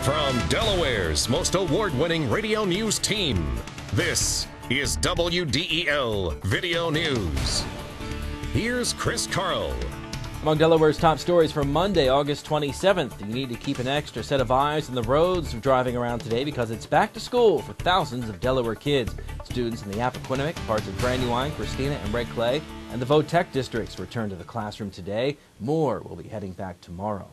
From Delaware's most award-winning radio news team, this is WDEL Video News. Here's Chris Carl. Among Delaware's top stories for Monday, August 27th, you need to keep an extra set of eyes on the roads driving around today because it's back to school for thousands of Delaware kids. Students in the Appoquinimink, parts of Brandywine, Christina, and Red Clay, and the Votech districts return to the classroom today. More will be heading back tomorrow.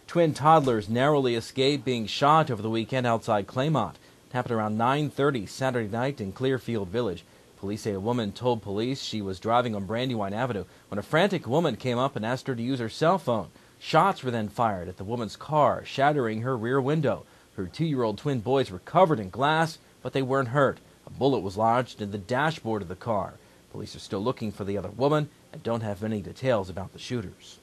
Twin toddlers narrowly escaped being shot over the weekend outside Claymont. It happened around 9:30 Saturday night in Clearfield Village. Police say a woman told police she was driving on Brandywine Avenue when a frantic woman came up and asked her to use her cell phone. Shots were then fired at the woman's car, shattering her rear window. Her 2-year-old twin boys were covered in glass, but they weren't hurt. A bullet was lodged in the dashboard of the car. Police are still looking for the other woman and don't have any details about the shooters.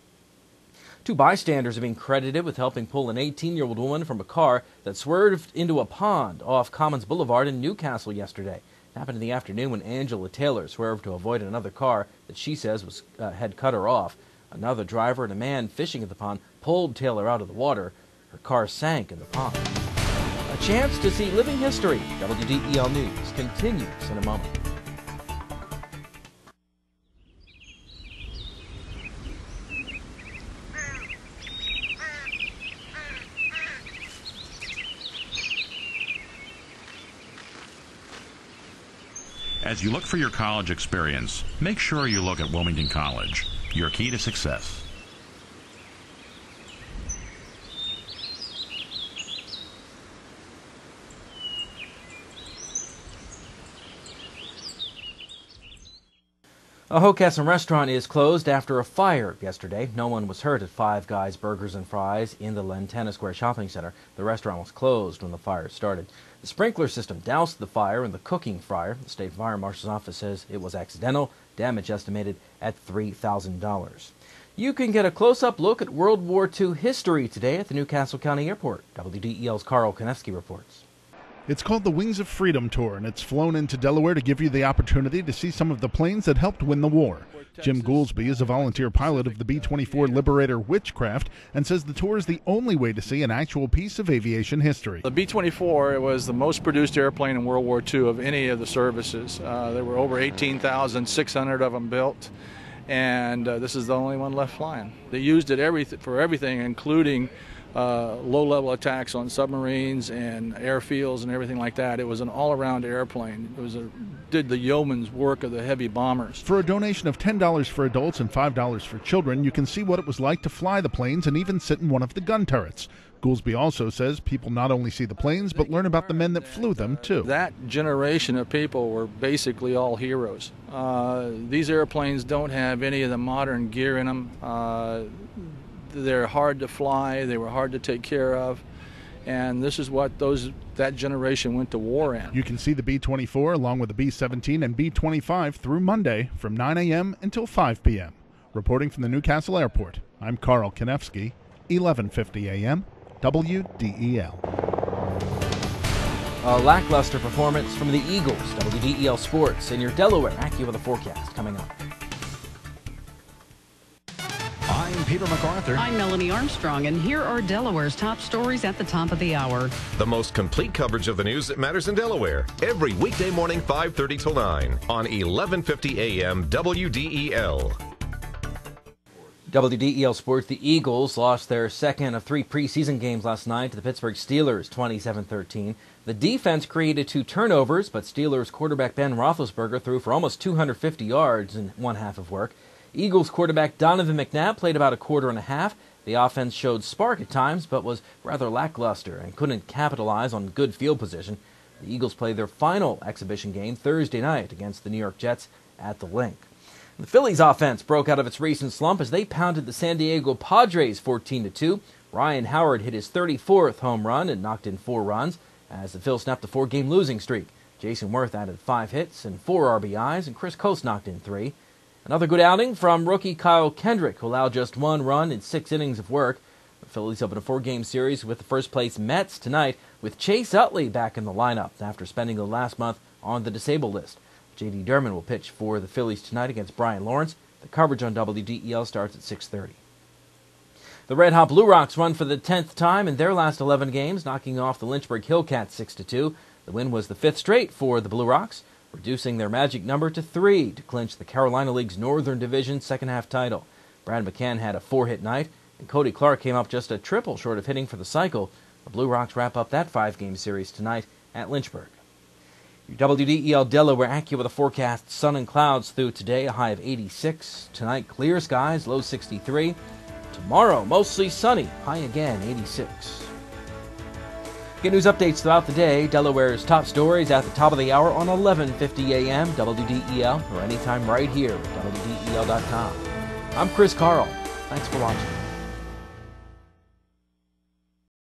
2 bystanders are being credited with helping pull an 18-year-old woman from a car that swerved into a pond off Commons Boulevard in Newcastle yesterday. It happened in the afternoon when Angela Taylor swerved to avoid another car that she says had cut her off. Another driver and a man fishing at the pond pulled Taylor out of the water. Her car sank in the pond. A chance to see living history. WDEL News continues in a moment. As you look for your college experience, make sure you look at Wilmington College, your key to success. A Hockessin restaurant is closed after a fire yesterday. No one was hurt at Five Guys Burgers and Fries in the Lantana Square Shopping Center. The restaurant was closed when the fire started. The sprinkler system doused the fire in the cooking fryer. The state fire marshal's office says it was accidental. Damage estimated at $3,000. You can get a close-up look at World War II history today at the Newcastle County Airport. WDEL's Carl Konevsky reports. It's called the Wings of Freedom Tour, and it's flown into Delaware to give you the opportunity to see some of the planes that helped win the war. Jim Goolsby is a volunteer pilot of the B-24 Liberator Witchcraft and says the tour is the only way to see an actual piece of aviation history. The B-24 was the most produced airplane in World War II of any of the services. There were over 18,600 of them built, and this is the only one left flying. They used it for everything, including low-level attacks on submarines and airfields and everything like that. It was an all-around airplane. It did the yeoman's work of the heavy bombers. For a donation of $10 for adults and $5 for children, you can see what it was like to fly the planes and even sit in one of the gun turrets. Goolsby also says people not only see the planes, but learn about the men that flew them, too. That generation of people were basically all heroes. These airplanes don't have any of the modern gear in them. They're hard to fly, they were hard to take care of, and this is what that generation went to war in. You can see the B-24 along with the B-17 and B-25 through Monday from 9 a.m. until 5 p.m. Reporting from the Newcastle Airport, I'm Carl Konevsky, 1150 a.m., WDEL. A lackluster performance from the Eagles. WDEL Sports in your Delaware AccuWeather forecast coming up. I'm Peter MacArthur. I'm Melanie Armstrong, and here are Delaware's top stories at the top of the hour. The most complete coverage of the news that matters in Delaware. Every weekday morning, 5:30 till 9 on 1150 a.m. WDEL. WDEL Sports, the Eagles lost their second of 3 preseason games last night to the Pittsburgh Steelers, 27-13. The defense created 2 turnovers, but Steelers quarterback Ben Roethlisberger threw for almost 250 yards in one half of work. Eagles quarterback Donovan McNabb played about a quarter and a half. The offense showed spark at times, but was rather lackluster and couldn't capitalize on good field position. The Eagles play their final exhibition game Thursday night against the New York Jets at the Link. The Phillies offense broke out of its recent slump as they pounded the San Diego Padres 14-2. Ryan Howard hit his 34th home run and knocked in 4 runs as the Phils snapped a 4-game losing streak. Jason Worth added 5 hits and 4 RBIs, and Chris Coast knocked in 3. Another good outing from rookie Kyle Kendrick, who allowed just 1 run in 6 innings of work. The Phillies open a 4-game series with the first-place Mets tonight, with Chase Utley back in the lineup after spending the last month on the disabled list. J.D. Derman will pitch for the Phillies tonight against Brian Lawrence. The coverage on WDEL starts at 6:30. The Red Hot Blue Rocks won for the 10th time in their last 11 games, knocking off the Lynchburg Hillcats 6-2. The win was the 5th straight for the Blue Rocks, reducing their magic number to 3 to clinch the Carolina League's Northern Division second-half title. Brad McCann had a 4-hit night, and Cody Clark came up just a triple short of hitting for the cycle. The Blue Rocks wrap up that 5-game series tonight at Lynchburg. Your WDEL Delaware AccuWeather with a forecast: sun and clouds through today, a high of 86. Tonight, clear skies, low 63. Tomorrow, mostly sunny, high again, 86. Get news updates throughout the day. Delaware's top stories at the top of the hour on 11:50 a.m. WDEL, or anytime right here at WDEL.com. I'm Chris Carl. Thanks for watching.